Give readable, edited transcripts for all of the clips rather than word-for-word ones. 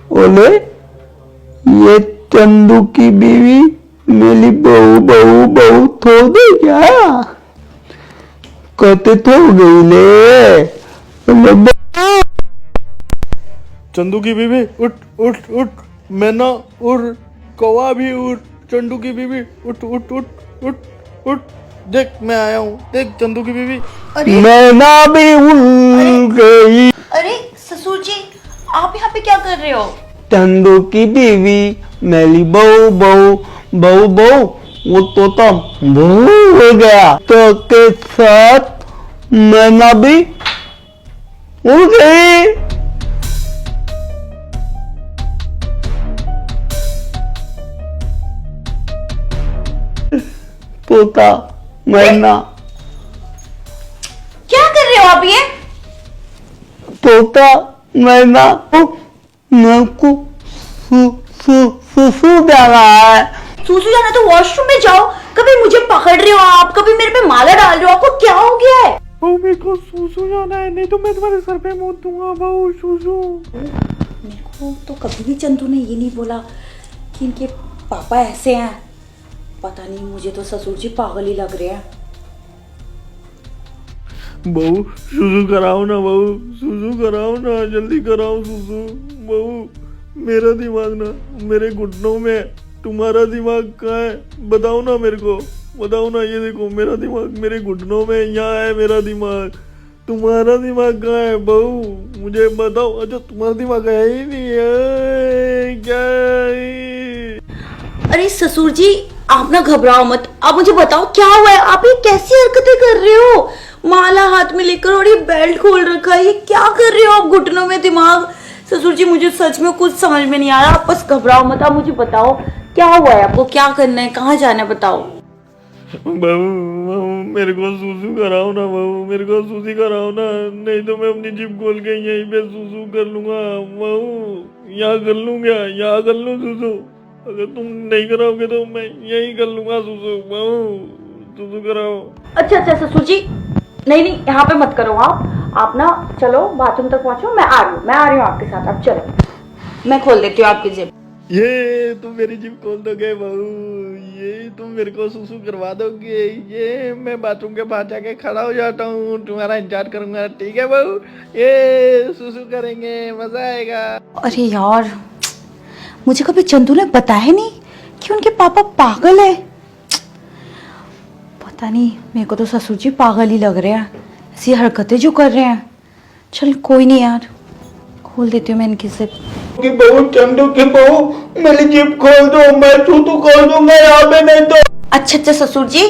बोले ये चंदू की बीवी मेरी बहू बहू बहू थो दे क्या? कहते थो गई ले। चंदू की बीवी उठ उठ उठ, मैना उठ, कौवा भी उठ, चंदू की बीवी उठ उठ उठ उठ उठ, देख मैं आया हूँ, देख चंदू की बीवी। अरे मैना भी उड़ गई। अरे ससुर जी, आप यहाँ पे क्या कर रहे हो? चंदू की बीवी मेरी बहू बहू बहू बहू वो तोता बहू हो गया तो के साथ मैना भी उड़ गई। तोता मैना। क्या कर रहे हो आप ये? तोता मैना मेरे को सुसु जाना है। सूसू जाना तो वॉशरूम में जाओ। कभी मुझे पकड़ रहे हो आप, कभी मेरे पे माला डाल रहे हो। आपको क्या हो गया है? बहू मेरे को सूसू जाना है, नहीं तो मैं तुम्हारे सर पे मूत दूंगा। बहू सूसू। मेरे को तो कभी भी चंदू ने ये नहीं बोला कि इनके पापा ऐसे हैं। पता नहीं, मुझे तो ससुर जी पागल ही लग रहे हैं। बहू सूसू कराओ ना, बहू सूसू कराओ ना, जल्दी कराओ सूसू। बहू मेरा दिमाग ना मेरे घुटनों में, तुम्हारा दिमाग कहाँ है? बताओ ना मेरे को, बताओ ना। ये देखो मेरा दिमाग मेरे घुटनों में, यहाँ है मेरा दिमाग। तुम्हारा दिमाग कहाँ है बहू? मुझे बताओ। अच्छा तुम्हारा दिमाग है ही नहीं है क्या? अरे ससुर जी, आप ना घबराओ मत। आप मुझे बताओ क्या हुआ है? आप ये कैसी हरकतें कर रहे हो? माला हाथ में लेकर और ये बेल्ट खोल रखा है, ये क्या कर रहे हो आप? घुटनों में दिमाग। ससुर जी मुझे सच में कुछ समझ में नहीं आ रहा। आप बस घबराओ मत। आप मुझे बताओ क्या हुआ है? आपको क्या करना है, कहाँ जाना है, बताओ। बहू मेरे को सूसू कराओ ना बहू, मेरे को सूसी कराओ ना, नहीं तो मैं अपनी जिप खोल के यहीं पे सूसू कर लूंगा। बहू यहाँ कर लूंगा, यहाँ कर लूँ सूसू। अगर तुम नहीं कराओगे तो मैं यहीं कर लूंगा सूसू। बहू सूसू कराओ। अच्छा अच्छा ससुर जी, नहीं नहीं, यहाँ पे मत करो। आप ना चलो बाथरूम तक पहुंचो, मैं आ रही हूँ आपके साथ। आप चलो, मैं खोल देती हूँ आपकी जिप। ये तुम मेरी जिप खोल दोगे बहू? ये तुम मेरे को सूसू करवा दोगे? ये मैं बाथरूम के बाहर जाके खड़ा हो जाता हूँ, तुम्हारा इंतजार करूंगा, ठीक है बहू? ये सूसू करेंगे, मजा आएगा। अरे यार, मुझे कभी चंदू ने बताया नहीं कि उनके पापा पागल है। पता नहीं, मेरे को तो ससुर जी पागल ही लग रहे हैं, ऐसी हरकतें जो कर रहे हैं। चल कोई नहीं यार, खोल देती हूँ मैं इनकी जिप। की बहू चंदू की बहू मेरी जिप खोल दो, मैं सूसू कर दूंगा यहाँ पे, नहीं तो। अच्छा अच्छा ससुर जी,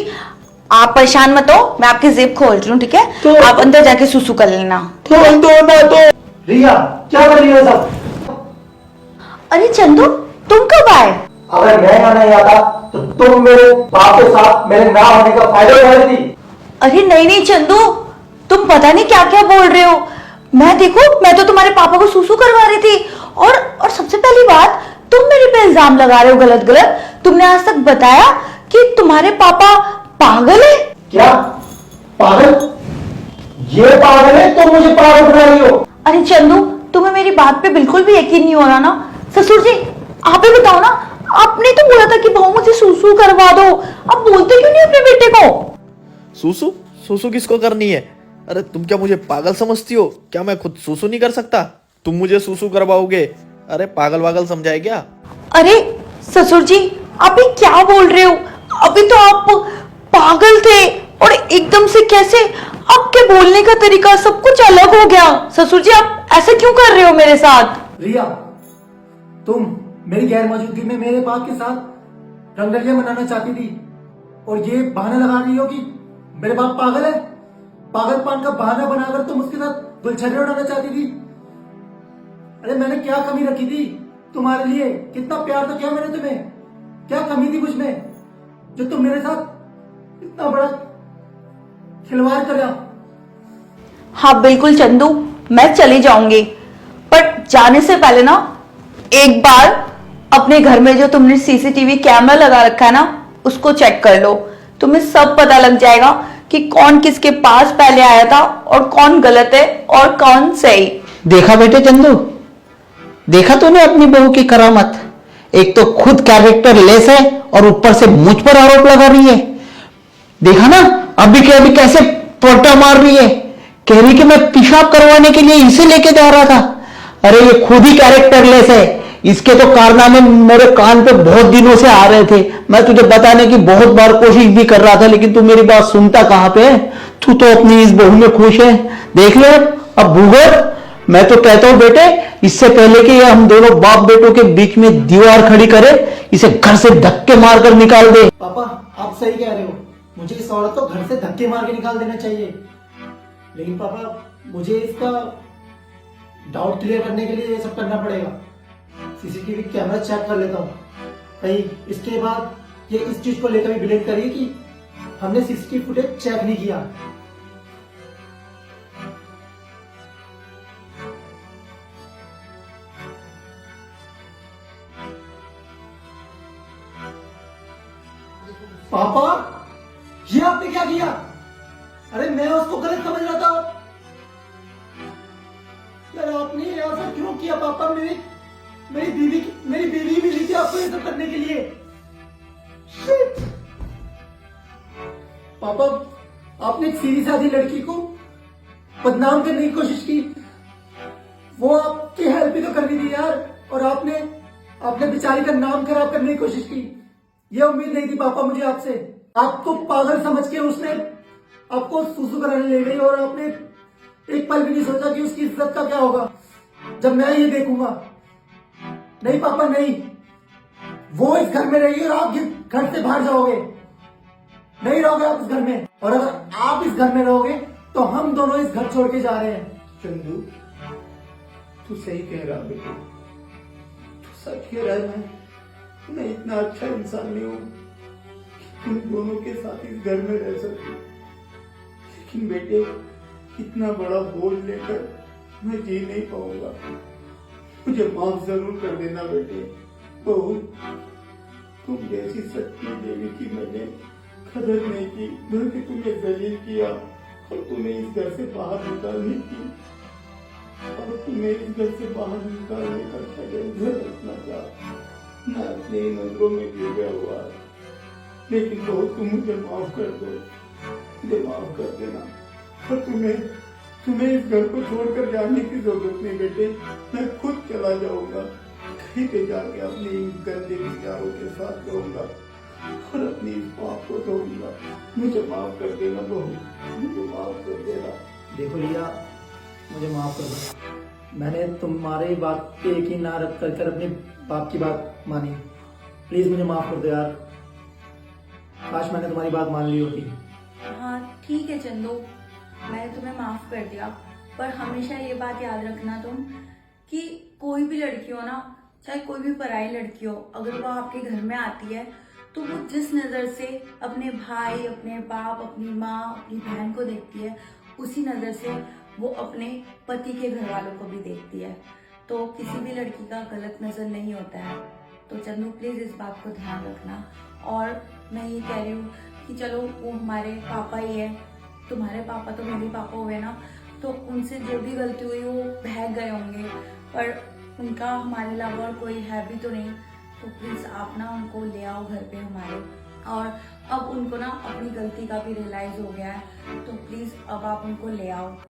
आप परेशान मत हो, मैं आपकी जिप खोल रही हूँ, ठीक है? तो आप अंदर जाके सुसु कर लेना। खोल दो ना तो। रिया क्या कर रही हो सब? अरे चंदू, तुम कब आए? अगर मैं यहाँ नहीं आता तो तुम मेरे बाप के साथ मेरे ना होने का फायदा उठा रही थी। अरे नहीं नहीं चंदू, तुम पता नहीं क्या क्या बोल रहे हो। मैं देखो, मैं तो तुम्हारे पापा को सुसु करवा रही थी। और सबसे पहली बात, तुम मेरे पे इल्जाम लगा रहे हो गलत गलत। तुमने आज तक बताया कि तुम्हारे पापा पागल है। क्या पागल? ये पागल है, तुम मुझे पागल बना रही हो। अरे चंदू, तुम्हें मेरी बात पे बिल्कुल भी यकीन नहीं हो रहा ना? ससुर जी आप ही बताओ ना, आपने तो बोला था कि बहू मुझे सुसु करवा दो। आप बोलते क्यों नहीं अपने बेटे को? सूसू सूसू किसको करनी है? अरे तुम क्या मुझे पागल समझती हो? क्या मैं खुद सूसू नहीं कर सकता? तुम मुझे सूसू करवाओगे? अरे पागल वागल समझाए क्या? अरे ससुर जी, आप ये क्या बोल रहे हो? अभी तो आप पागल थे और एकदम से कैसे आपके बोलने का तरीका सब कुछ अलग हो गया। ससुर जी आप ऐसे क्यों कर रहे हो मेरे साथ? रिया, तुम मेरी गैर मौजूदगी में मेरे बाप के साथ रंगलियां मनाना चाहती थी और ये बहाना लगा रही हो कि मेरे बाप पागल है। पागलपन का बहाना बनाकर तुम उसके साथ गुलछर्रे उड़ाना चाहती थी। अरे मैंने क्या कमी रखी थी तुम्हारे लिए? कितना प्यार तो किया मैंने तुम्हें, क्या कमी थी मुझ में जो तुम मेरे साथ इतना बड़ा खिलवाड़ कर रहे हो? हाँ बिल्कुल चंदू, मैं चली जाऊंगी, पर जाने से पहले ना एक बार अपने घर में जो तुमने सीसीटीवी कैमरा लगा रखा है ना, उसको चेक कर लो। तुम्हें सब पता लग जाएगा कि कौन किसके पास पहले आया था और कौन गलत है और कौन सही। देखा बेटे चंदू, देखा तूने अपनी बहू की करामत? एक तो खुद कैरेक्टर लेस है और ऊपर से मुझ पर आरोप लगा रही है। देखा ना अभी के अभी कैसे पोटा मार रही है, कह रही कि मैं पेशाब करवाने के लिए इसे लेके जा रहा था। अरे ये खुद ही कैरेक्टर लेस है, इसके तो कारनामे मेरे कान पे बहुत दिनों से आ रहे थे। मैं तुझे बताने की बहुत बार कोशिश भी कर रहा था, लेकिन तू मेरी बात सुनता कहां पे है। तू तो अपनी इस बहू में खुश है। देख ले अब भूगोल, मैं तो कहता हूं बेटे, इससे पहले कि ये हम दोनों बाप बेटों के बीच में दीवार खड़ी करे, इसे घर से धक्के मारकर निकाल दे। पापा आप सही कह रहे हो, मुझे इस औरत को घर से धक्के मार के निकाल देना चाहिए। लेकिन पापा मुझे इसका डाउट क्लियर करने के लिए ये सब करना पड़ेगा। सीसीटीवी कैमरा चेक कर लेता हूँ, कहीं इसके बाद ये इस चीज को लेकर भी ब्लेम करिए कि हमने सीसीटीवी फुटेज चेक नहीं किया। पापा ये आपने क्या किया? अरे मैं उसको गलत समझ रहा था। यार आपने ऐसा क्यों किया पापा? मेरी बीवी मिली थी आपको ये सब करने के लिए। Shit! पापा आपने एक सीधी सादी लड़की को बदनाम करने की कोशिश की, वो आपकी हेल्प भी तो करनी थी यार, और आपने बेचारी का नाम खराब करने की कोशिश की। ये उम्मीद नहीं थी पापा मुझे आपसे। आपको पागल समझ के उसने आपको सुसु कराने ले गई, और आपने एक पल भी नहीं सोचा कि उसकी इज्जत का क्या होगा जब मैं ये देखूंगा। नहीं पापा नहीं, वो इस घर में रहेगी और आप घर से बाहर जाओगे। नहीं रहोगे आप इस घर में, और अगर आप इस घर में रहोगे तो हम दोनों इस घर छोड़ के जा रहे हैं। चंदू तू सही कह रहा बेटे, तू सच कह रहा है। मैं इतना अच्छा इंसान नहीं हूं कि तुम दोनों के साथ इस घर में रह सकूं, लेकिन बेटे इतना बड़ा बोझ लेकर मैं जी नहीं पाऊंगा। मुझे माफ जरूर कर देना बेटे। बहू तुम जैसी सच्ची देवी की मैंने कदर नहीं की, बल्कि तुम्हें जलील किया और तुम्हें इस घर से बाहर निकालने की, और तुम्हें इस घर से बाहर निकालने का षड्यंत्र रचना था। मैं अपनी नजरों में डूबा हुआ, लेकिन बहुत तुम मुझे माफ कर दो, मुझे माफ कर देना। और तुम्हें इस घर को छोड़कर जाने की जरूरत नहीं बेटे, मैं खुद चला जाऊंगा, कहीं पे जाके अपने इन गंदे विचारों के साथ रहूंगा और अपनी इस पाप को धोऊंगा। मुझे माफ कर देना बहू, मुझे माफ कर देना। देखो लिया, मुझे माफ कर दो। मैंने तुम्हारी बात पे यकीन ना रख कर अपने बाप की बात मानी। प्लीज मुझे माफ कर दो यार, काश मैंने तुम्हारी बात मान ली होती। हाँ ठीक है चंदू, मैंने तुम्हें माफ कर दिया, पर हमेशा ये बात याद रखना तुम कि कोई भी लड़की हो ना, चाहे कोई भी पराई लड़की हो, अगर वो आपके घर में आती है तो वो जिस नज़र से अपने भाई, अपने बाप, अपनी माँ, अपनी बहन को देखती है, उसी नज़र से वो अपने पति के घर वालों को भी देखती है। तो किसी भी लड़की का गलत नज़र नहीं होता है। तो चंदू प्लीज़ इस बात को ध्यान रखना। और मैं ये कह रही हूँ कि चलो वो हमारे पापा ही है, तुम्हारे पापा तो मेरे पापा हुए ना, तो उनसे जो भी गलती हुई वो बह गए होंगे, पर उनका हमारे अलावा और कोई है भी तो नहीं। तो प्लीज़ आप ना उनको ले आओ घर पे हमारे, और अब उनको ना अपनी गलती का भी रियलाइज़ हो गया है, तो प्लीज़ अब आप उनको ले आओ।